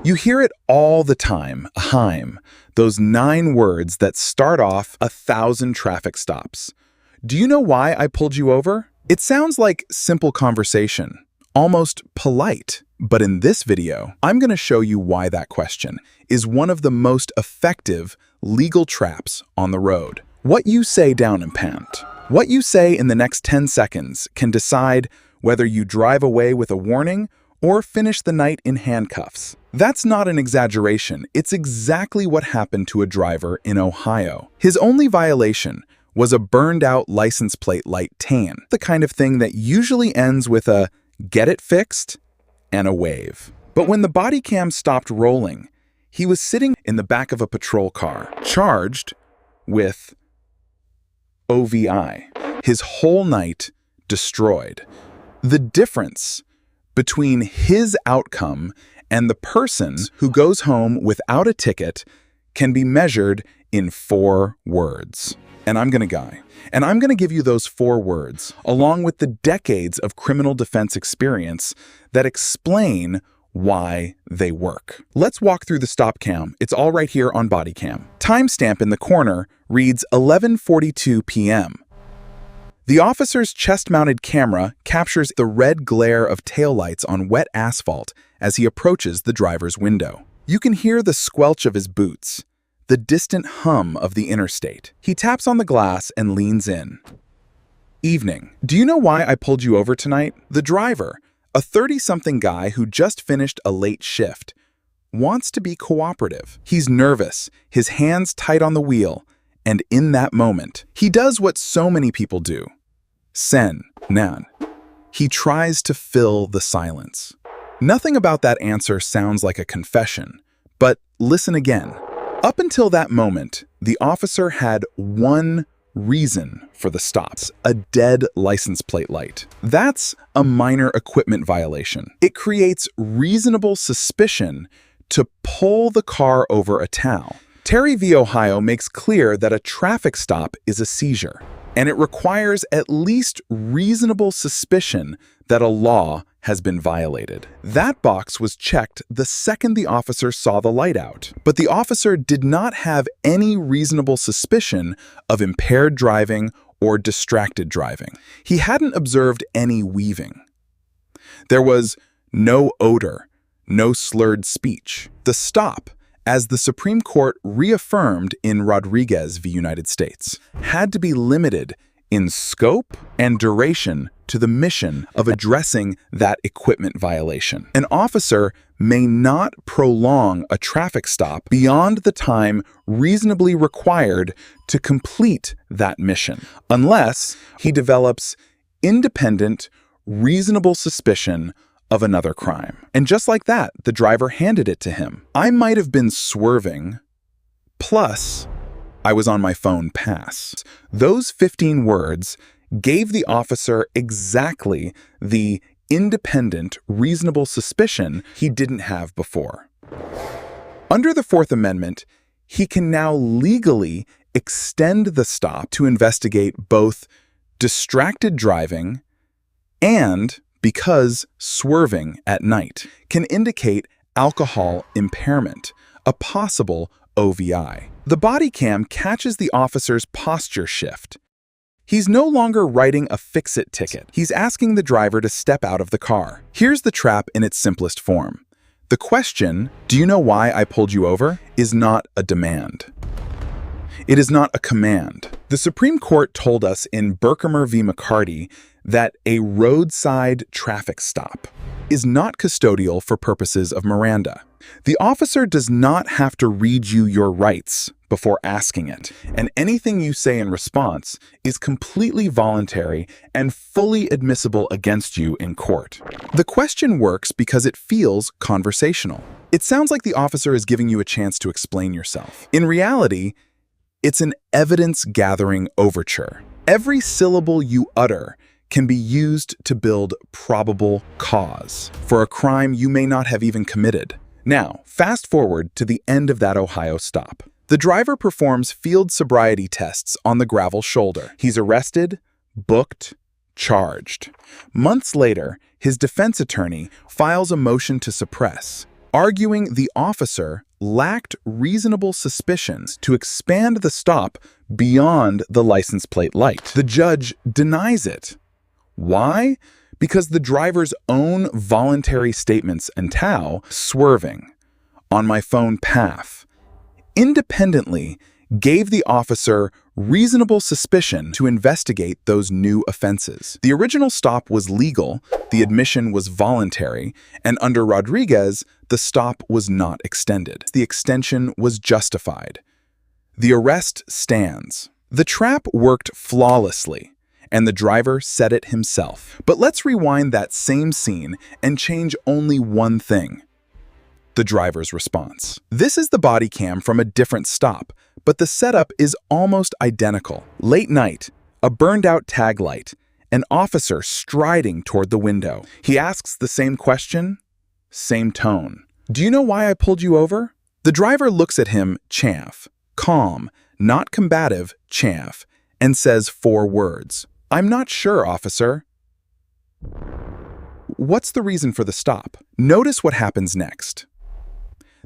You hear it all the time, Heim, those 9 words that start off 1,000 traffic stops. Do you know why I pulled you over? It sounds like simple conversation, almost polite. But in this video, I'm going to show you why that question is one of the most effective legal traps on the road. What you say down in Pant, what you say in the next 10 seconds can decide whether you drive away with a warning or finish the night in handcuffs. That's not an exaggeration. It's exactly what happened to a driver in Ohio. His only violation was a burned-out license plate light tan, the kind of thing that usually ends with a "get it fixed" and a wave. But when the body cam stopped rolling, he was sitting in the back of a patrol car, charged with OVI. His whole night destroyed. The difference between his outcome and the person who goes home without a ticket can be measured in 4 words. And I'm going to give you those 4 words, along with the decades of criminal defense experience that explain why they work. Let's walk through the stop cam. It's all right here on body cam. Timestamp in the corner reads 11:42 p.m. The officer's chest-mounted camera captures the red glare of taillights on wet asphalt as he approaches the driver's window. You can hear the squelch of his boots, the distant hum of the interstate. He taps on the glass and leans in. Evening. Do you know why I pulled you over tonight? The driver, a 30-something guy who just finished a late shift, wants to be cooperative. He's nervous, his hands tight on the wheel, and in that moment, he does what so many people do. Sen, nan. He tries to fill the silence. Nothing about that answer sounds like a confession, but listen again. Up until that moment, the officer had one reason for the stops: a dead license plate light. That's a minor equipment violation. It creates reasonable suspicion to pull the car over a towel. Terry v. Ohio makes clear that a traffic stop is a seizure, and it requires at least reasonable suspicion that a law has been violated. That box was checked the second the officer saw the light out, but the officer did not have any reasonable suspicion of impaired driving or distracted driving. He hadn't observed any weaving. There was no odor, no slurred speech. The stop, as the Supreme Court reaffirmed in Rodriguez v. United States, had to be limited in scope and duration to the mission of addressing that equipment violation. An officer may not prolong a traffic stop beyond the time reasonably required to complete that mission, unless he develops independent, reasonable suspicion of another crime. And just like that, the driver handed it to him. I might have been swerving, plus I was on my phone pass. Those 15 words gave the officer exactly the independent, reasonable suspicion he didn't have before. Under the Fourth Amendment, he can now legally extend the stop to investigate both distracted driving and because swerving at night can indicate alcohol impairment, a possible OVI. The body cam catches the officer's posture shift. He's no longer writing a fix-it ticket. He's asking the driver to step out of the car. Here's the trap in its simplest form. The question, "Do you know why I pulled you over?" is not a demand. It is not a command. The Supreme Court told us in Berkemer v. McCarty that a roadside traffic stop is not custodial for purposes of Miranda. The officer does not have to read you your rights before asking it, and anything you say in response is completely voluntary and fully admissible against you in court. The question works because it feels conversational. It sounds like the officer is giving you a chance to explain yourself. In reality, it's an evidence-gathering overture. Every syllable you utter can be used to build probable cause for a crime you may not have even committed. Now, fast forward to the end of that Ohio stop. The driver performs field sobriety tests on the gravel shoulder. He's arrested, booked, charged. Months later, his defense attorney files a motion to suppress, arguing the officer lacked reasonable suspicions to expand the stop beyond the license plate light. The judge denies it. Why? Because the driver's own voluntary statements and swerving on my phone path independently gave the officer reasonable suspicion to investigate those new offenses. The original stop was legal, the admission was voluntary, and under Rodriguez, the stop was not extended. The extension was justified. The arrest stands. The trap worked flawlessly, and the driver said it himself. But let's rewind that same scene and change only one thing: the driver's response. This is the body cam from a different stop, but the setup is almost identical. Late night, a burned-out tag light, an officer striding toward the window. He asks the same question, same tone. "Do you know why I pulled you over?" The driver looks at him, chaff, calm, not combative, chaff, and says 4 words. "I'm not sure, officer." What's the reason for the stop? Notice what happens next.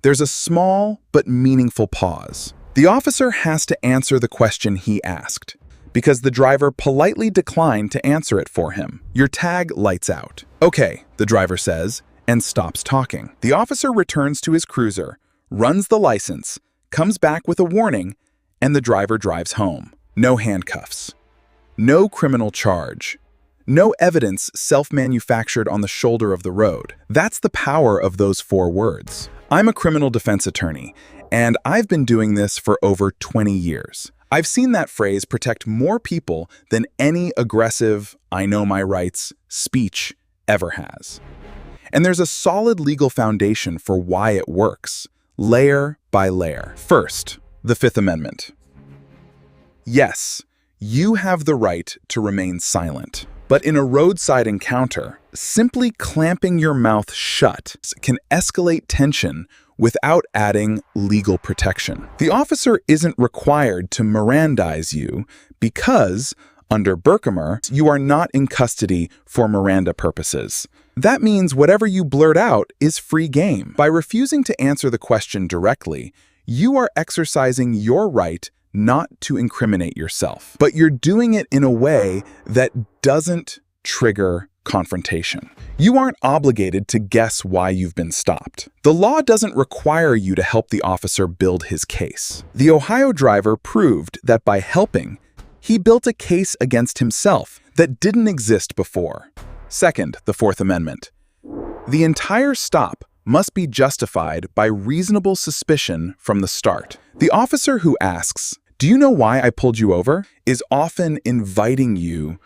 There's a small but meaningful pause. The officer has to answer the question he asked, because the driver politely declined to answer it for him. Your tag lights out. "Okay," the driver says, and stops talking. The officer returns to his cruiser, runs the license, comes back with a warning, and the driver drives home. No handcuffs. No criminal charge. No evidence self-manufactured on the shoulder of the road. That's the power of those 4 words. I'm a criminal defense attorney, and I've been doing this for over 20 years. I've seen that phrase protect more people than any aggressive, "I know my rights" speech ever has. And there's a solid legal foundation for why it works, layer by layer. First, the Fifth Amendment. Yes, you have the right to remain silent. But in a roadside encounter, simply clamping your mouth shut can escalate tension without adding legal protection. The officer isn't required to Mirandize you because, under Berkmer, you are not in custody for Miranda purposes. That means whatever you blurt out is free game. By refusing to answer the question directly, you are exercising your right not to incriminate yourself, but you're doing it in a way that doesn't trigger confrontation. You aren't obligated to guess why you've been stopped. The law doesn't require you to help the officer build his case. The Ohio driver proved that by helping, he built a case against himself that didn't exist before. Second, the Fourth Amendment. The entire stop must be justified by reasonable suspicion from the start. The officer who asks, "Do you know why I pulled you over?" is often inviting you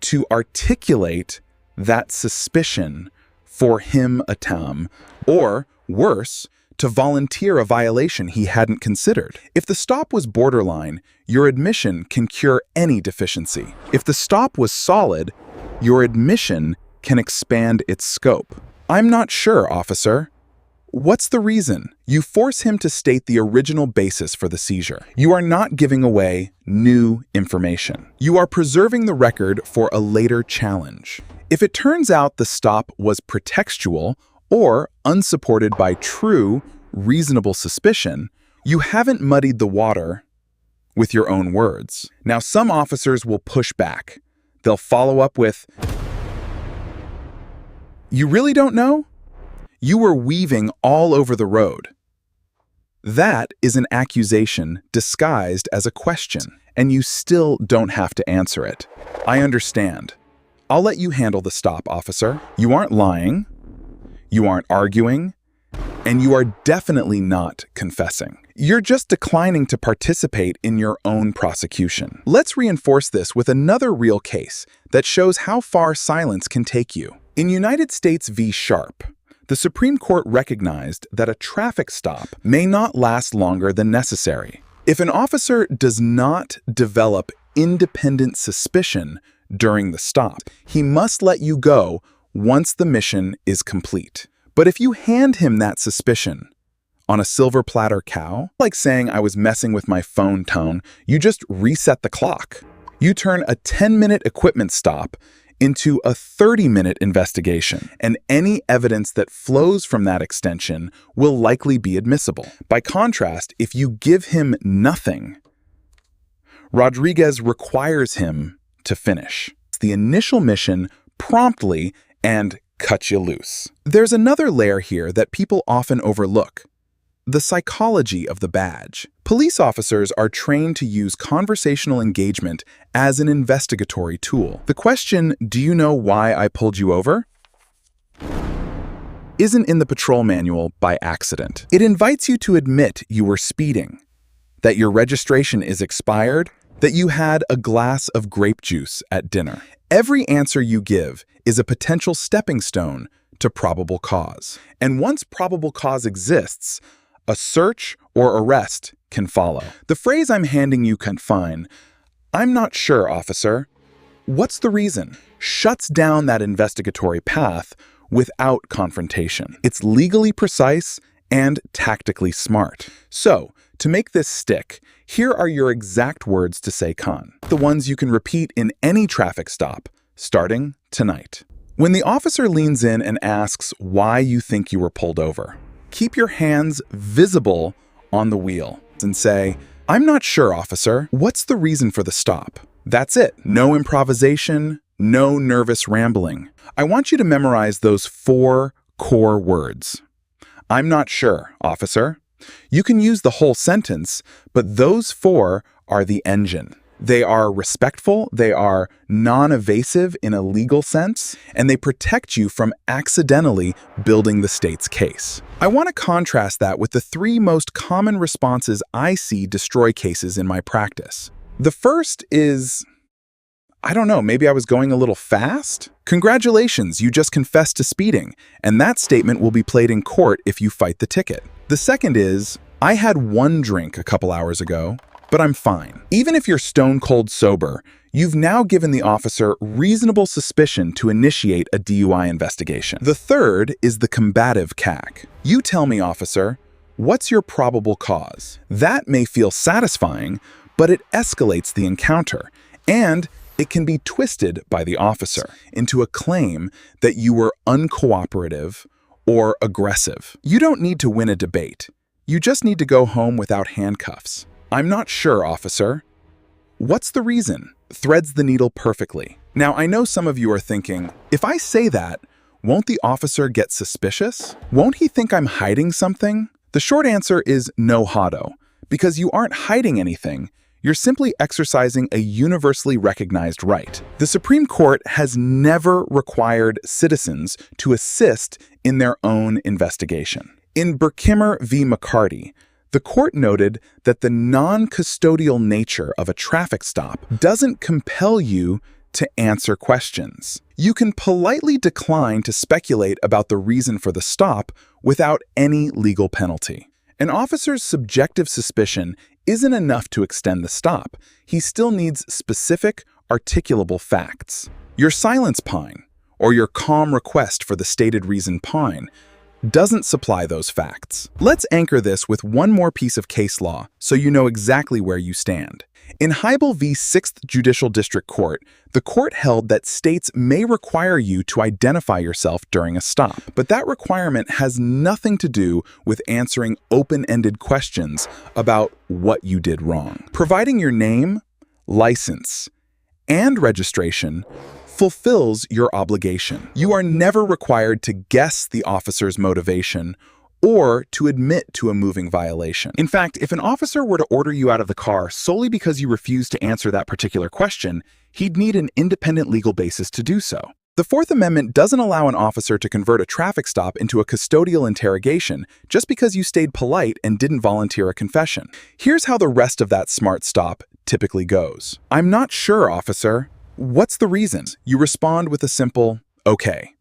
to articulate that suspicion for him or worse, to volunteer a violation he hadn't considered. If the stop was borderline, your admission can cure any deficiency. If the stop was solid, your admission can expand its scope. "I'm not sure, officer." What's the reason? You force him to state the original basis for the seizure. You are not giving away new information. You are preserving the record for a later challenge. If it turns out the stop was pretextual or unsupported by true, reasonable suspicion, you haven't muddied the water with your own words. Now, some officers will push back. They'll follow up with, "You really don't know? You were weaving all over the road." That is an accusation disguised as a question, and you still don't have to answer it. "I understand. I'll let you handle the stop, officer." You aren't lying, you aren't arguing, and you are definitely not confessing. You're just declining to participate in your own prosecution. Let's reinforce this with another real case that shows how far silence can take you. In United States v. Sharp, the Supreme Court recognized that a traffic stop may not last longer than necessary. If an officer does not develop independent suspicion during the stop, he must let you go once the mission is complete. But if you hand him that suspicion on a silver platter cow, like saying "I was messing with my phone" tone, you just reset the clock. You turn a 10-minute equipment stop into a 30-minute investigation, and any evidence that flows from that extension will likely be admissible. By contrast, if you give him nothing, Rodriguez requires him to finish the initial mission promptly and cut you loose. There's another layer here that people often overlook: the psychology of the badge. Police officers are trained to use conversational engagement as an investigatory tool. The question, "Do you know why I pulled you over?" isn't in the patrol manual by accident. It invites you to admit you were speeding, that your registration is expired, that you had a glass of grape juice at dinner. Every answer you give is a potential stepping stone to probable cause. And once probable cause exists, a search or arrest can follow. The phrase I'm handing you confine, "I'm not sure, officer. What's the reason?" shuts down that investigatory path without confrontation. It's legally precise and tactically smart. So, to make this stick, here are your exact words to say, Khan. The ones you can repeat in any traffic stop, starting tonight. When the officer leans in and asks why you think you were pulled over, keep your hands visible on the wheel and say, "I'm not sure, officer. What's the reason for the stop?" That's it. No improvisation, no nervous rambling. I want you to memorize those 4 core words. "I'm not sure, officer." You can use the whole sentence, but those 4 are the engine. They are respectful, they are non-evasive in a legal sense, and they protect you from accidentally building the state's case. I want to contrast that with the 3 most common responses I see destroy cases in my practice. The first is, "I don't know, maybe I was going a little fast?" Congratulations, you just confessed to speeding, and that statement will be played in court if you fight the ticket. The second is, "I had 1 drink a couple hours ago, but I'm fine." Even if you're stone cold sober, you've now given the officer reasonable suspicion to initiate a DUI investigation. The third is the combative CAC. "You tell me, officer, what's your probable cause?" That may feel satisfying, but it escalates the encounter, and it can be twisted by the officer into a claim that you were uncooperative or aggressive. You don't need to win a debate. You just need to go home without handcuffs. "I'm not sure, officer. What's the reason?" threads the needle perfectly. Now, I know some of you are thinking, if I say that, won't the officer get suspicious? Won't he think I'm hiding something? The short answer is no hado, because you aren't hiding anything. You're simply exercising a universally recognized right. The Supreme Court has never required citizens to assist in their own investigation. In Berkimmer v. McCarty, the court noted that the non-custodial nature of a traffic stop doesn't compel you to answer questions. You can politely decline to speculate about the reason for the stop without any legal penalty. An officer's subjective suspicion isn't enough to extend the stop. He still needs specific, articulable facts. Your silence pine, or your calm request for the stated reason pine, doesn't supply those facts. Let's anchor this with one more piece of case law so you know exactly where you stand. In Heibel v. 6th Judicial District Court, the court held that states may require you to identify yourself during a stop, but that requirement has nothing to do with answering open-ended questions about what you did wrong. Providing your name, license, and registration fulfills your obligation. You are never required to guess the officer's motivation or to admit to a moving violation. In fact, if an officer were to order you out of the car solely because you refused to answer that particular question, he'd need an independent legal basis to do so. The Fourth Amendment doesn't allow an officer to convert a traffic stop into a custodial interrogation just because you stayed polite and didn't volunteer a confession. Here's how the rest of that smart stop typically goes. "I'm not sure, officer. What's the reason?" You respond with a simple, "Okay."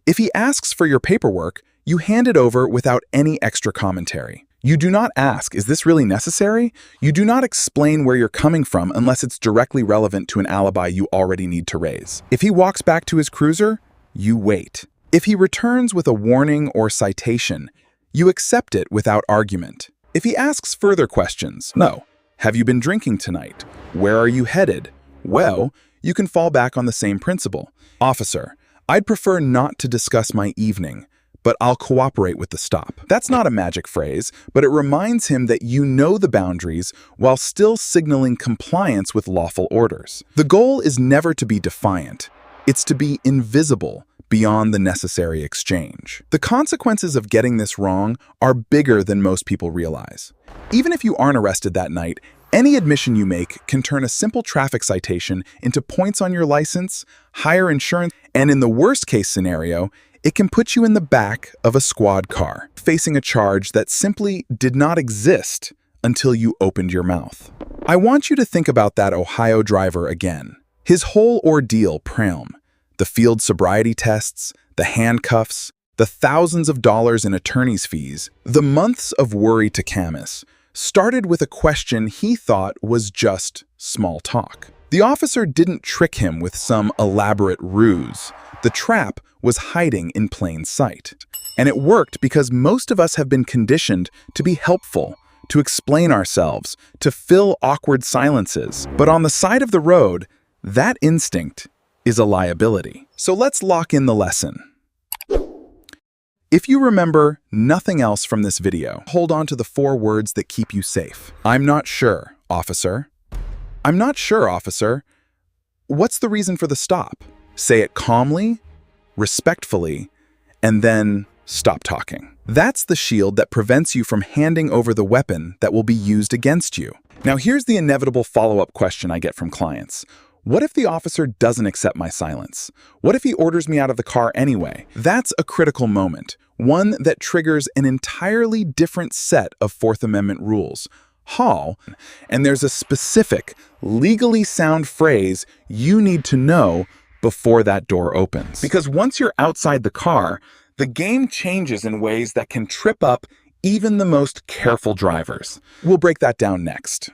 If he asks for your paperwork, you hand it over without any extra commentary. You do not ask, "Is this really necessary?" You do not explain where you're coming from unless it's directly relevant to an alibi you already need to raise. If he walks back to his cruiser, you wait. If he returns with a warning or citation, you accept it without argument. If he asks further questions, "No. Have you been drinking tonight? Where are you headed?" Well, you can fall back on the same principle. Officer, I'd prefer not to discuss my evening, but I'll cooperate with the stop. That's not a magic phrase, but it reminds him that you know the boundaries while still signaling compliance with lawful orders. The goal is never to be defiant. It's to be invisible beyond the necessary exchange. The consequences of getting this wrong are bigger than most people realize. Even if you aren't arrested that night, any admission you make can turn a simple traffic citation into points on your license, higher insurance, and in the worst-case scenario, it can put you in the back of a squad car, facing a charge that simply did not exist until you opened your mouth. I want you to think about that Ohio driver again. His whole ordeal, the field sobriety tests, the handcuffs, the thousands of dollars in attorney's fees, the months of worry to Camus, started with a question he thought was just small talk. The officer didn't trick him with some elaborate ruse. The trap was hiding in plain sight. And it worked because most of us have been conditioned to be helpful, to explain ourselves, to fill awkward silences. But on the side of the road, that instinct is a liability. So let's lock in the lesson. If you remember nothing else from this video, hold on to the 4 words that keep you safe. I'm not sure, officer. I'm not sure, officer. What's the reason for the stop? Say it calmly, respectfully, and then stop talking. That's the shield that prevents you from handing over the weapon that will be used against you. Now here's the inevitable follow-up question I get from clients. What if the officer doesn't accept my silence? What if he orders me out of the car anyway? That's a critical moment, one that triggers an entirely different set of Fourth Amendment rules. And there's a specific, legally sound phrase you need to know before that door opens. Because once you're outside the car, the game changes in ways that can trip up even the most careful drivers. We'll break that down next.